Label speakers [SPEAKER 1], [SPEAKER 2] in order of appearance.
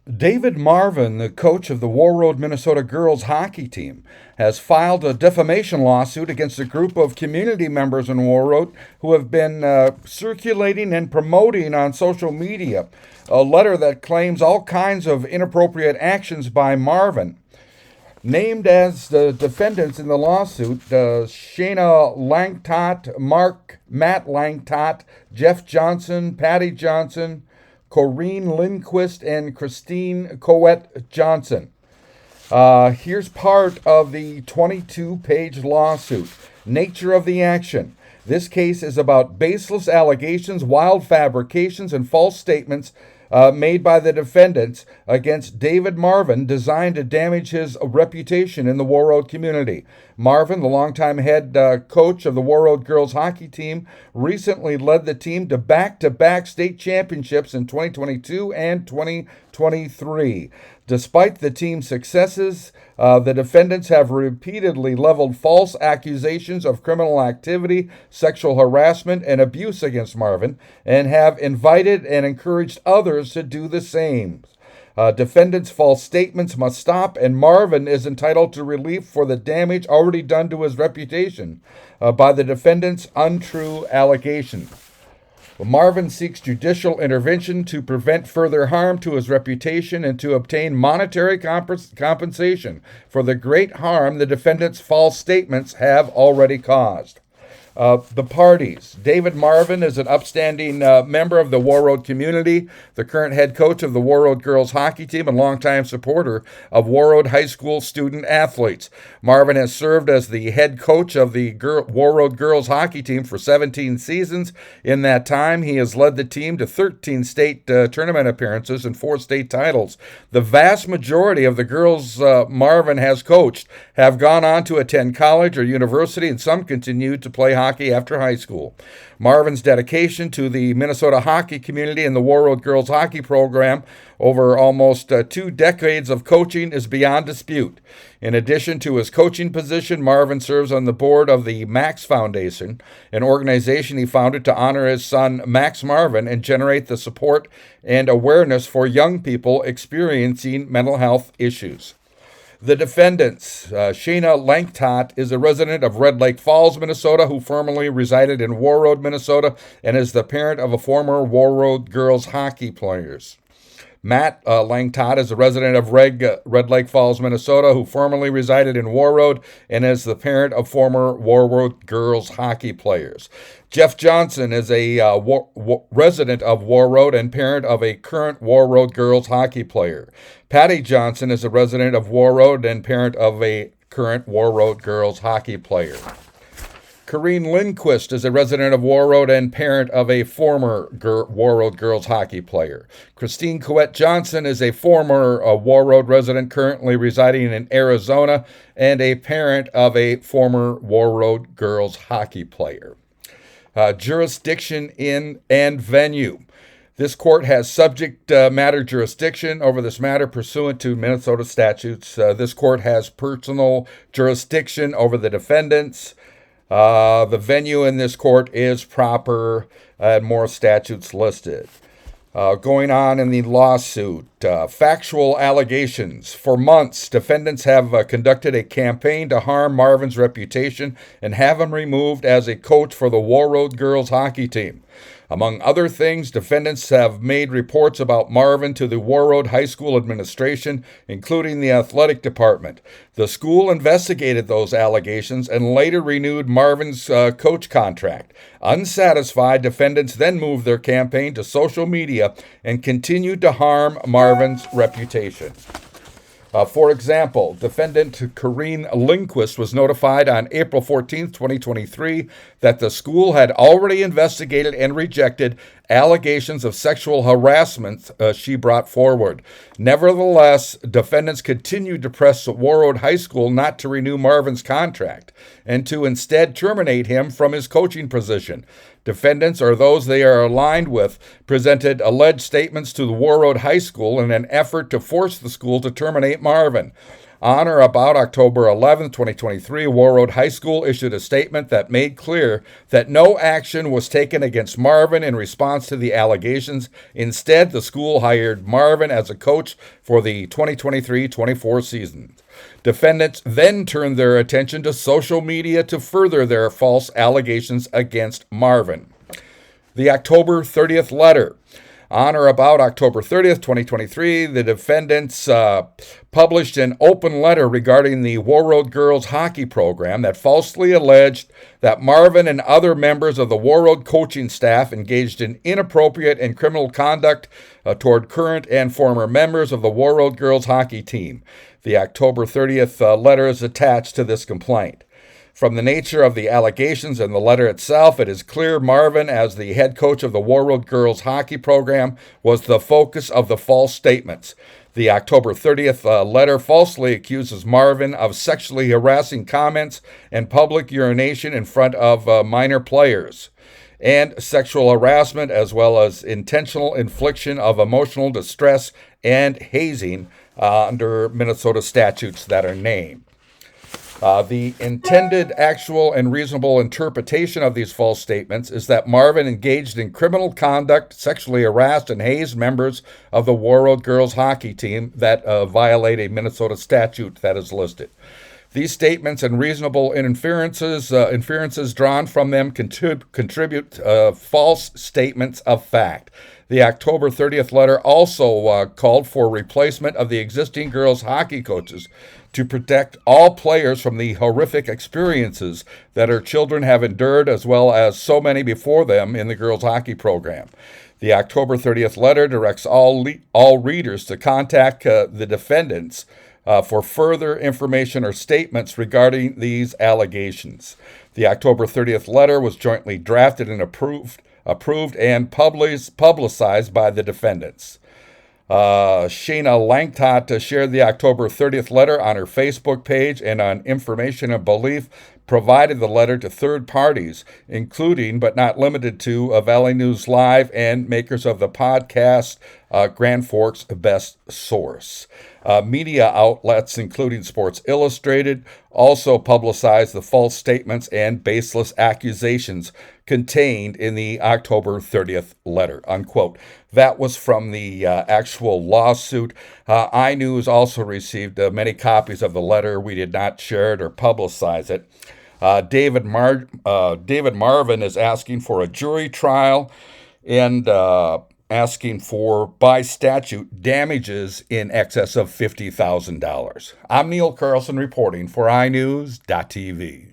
[SPEAKER 1] David Marvin, the coach of the Warroad Minnesota girls hockey team, has filed a defamation lawsuit against a group of community members in Warroad who have been circulating and promoting on social media a letter that claims all kinds of inappropriate actions by Marvin. Named as the defendants in the lawsuit, Shayna Langtot, Matt Langtot, Jeff Johnson, Patty Johnson, Corrine Lindquist, and Christine Coet Johnson. Here's part of the 22-page lawsuit. Nature of the action. This case is about baseless allegations, wild fabrications, and false statements made by the defendants against David Marvin, designed to damage his reputation in the Warroad community. Marvin, the longtime head coach of the Warroad Girls Hockey team, recently led the team to back-to-back state championships in 2022 and 2023. Despite the team's successes, the defendants have repeatedly leveled false accusations of criminal activity, sexual harassment, and abuse against Marvin, and have invited and encouraged others to do the same. Defendants' false statements must stop, and Marvin is entitled to relief for the damage already done to his reputation by the defendants' untrue allegations. Marvin seeks judicial intervention to prevent further harm to his reputation and to obtain monetary compensation for the great harm the defendant's false statements have already caused. The parties. David Marvin is an upstanding member of the Warroad community, the current head coach of the Warroad Girls Hockey team, and longtime supporter of Warroad High School student athletes. Marvin has served as the head coach of the Warroad Girls Hockey team for 17 seasons. In that time, he has led the team to 13 state tournament appearances and 4 state titles. The vast majority of the girls Marvin has coached have gone on to attend college or university, and some continue to play hockey after high school. Marvin's dedication to the Minnesota hockey community and the Warroad Girls Hockey program over almost 2 decades of coaching is beyond dispute. In addition to his coaching position, Marvin serves on the board of the Max Foundation, an organization he founded to honor his son Max Marvin and generate the support and awareness for young people experiencing mental health issues. The defendants. Shayna Langtot is a resident of Red Lake Falls, Minnesota, who formerly resided in Warroad, Minnesota, and is the parent of a former Warroad Girls Hockey players. Matt Langtot is a resident of Red Lake Falls, Minnesota, who formerly resided in Warroad and is the parent of former Warroad Girls Hockey players. Jeff Johnson is a resident of Warroad and parent of a current Warroad Girls Hockey player. Patty Johnson is a resident of Warroad and parent of a current Warroad Girls Hockey player. Corrine Lindquist is a resident of Warroad and parent of a former Warroad Girls Hockey player. Christine Coet Johnson is a former Warroad resident currently residing in Arizona and a parent of a former Warroad Girls Hockey player. Jurisdiction in and venue. This court has subject matter jurisdiction over this matter pursuant to Minnesota statutes. This court has personal jurisdiction over the defendants. The venue in this court is proper, and more statutes listed. Going on in the lawsuit, factual allegations. For months, defendants have conducted a campaign to harm Marvin's reputation and have him removed as a coach for the Warroad Girls Hockey team. Among other things, defendants have made reports about Marvin to the Warroad High School administration, including the athletic department. The school investigated those allegations and later renewed Marvin's coach contract. Unsatisfied, defendants then moved their campaign to social media and continued to harm Marvin's reputation. For example, defendant Corrine Lindquist was notified on April 14, 2023, that the school had already investigated and rejected allegations of sexual harassment she brought forward. Nevertheless, defendants continued to press Warroad High School not to renew Marvin's contract and to instead terminate him from his coaching position. Defendants, or those they are aligned with, presented alleged statements to the Warroad High School in an effort to force the school to terminate Marvin. On or about October 11, 2023, Warroad High School issued a statement that made clear that no action was taken against Marvin in response to the allegations. Instead, the school hired Marvin as a coach for the 2023-24 season. Defendants then turned their attention to social media to further their false allegations against Marvin. The October 30th letter. On or about October 30th, 2023, the defendants published an open letter regarding the Warroad Girls Hockey program that falsely alleged that Marvin and other members of the Warroad coaching staff engaged in inappropriate and criminal conduct toward current and former members of the Warroad Girls Hockey team. The October 30th letter is attached to this complaint. From the nature of the allegations and the letter itself, it is clear Marvin, as the head coach of the Warroad Girls Hockey program, was the focus of the false statements. The October 30th letter falsely accuses Marvin of sexually harassing comments and public urination in front of minor players, and sexual harassment, as well as intentional infliction of emotional distress and hazing under Minnesota statutes that are named. The intended, actual, and reasonable interpretation of these false statements is that Marvin engaged in criminal conduct, sexually harassed, and hazed members of the Warroad Girls Hockey team that violate a Minnesota statute that is listed. These statements and reasonable inferences drawn from them contribute false statements of fact. The October 30th letter also called for replacement of the existing girls hockey coaches to protect all players from the horrific experiences that our children have endured, as well as so many before them in the girls hockey program. The October 30th letter directs all readers to contact the defendants for further information or statements regarding these allegations. The October 30th letter was jointly drafted and approved and publicized by the defendants. Shayna Langtot shared the October 30th letter on her Facebook page, and on information and belief provided the letter to third parties, including but not limited to iNewZ Live and makers of the podcast Grand Forks Best Source. Media outlets, including Sports Illustrated, also publicized the false statements and baseless accusations contained in the October 30th letter, unquote. That was from the actual lawsuit. iNewZ also received many copies of the letter. We did not share it or publicize it. David Marvin is asking for a jury trial and asking for, by statute, damages in excess of $50,000. I'm Neil Carlson reporting for iNewZ.TV.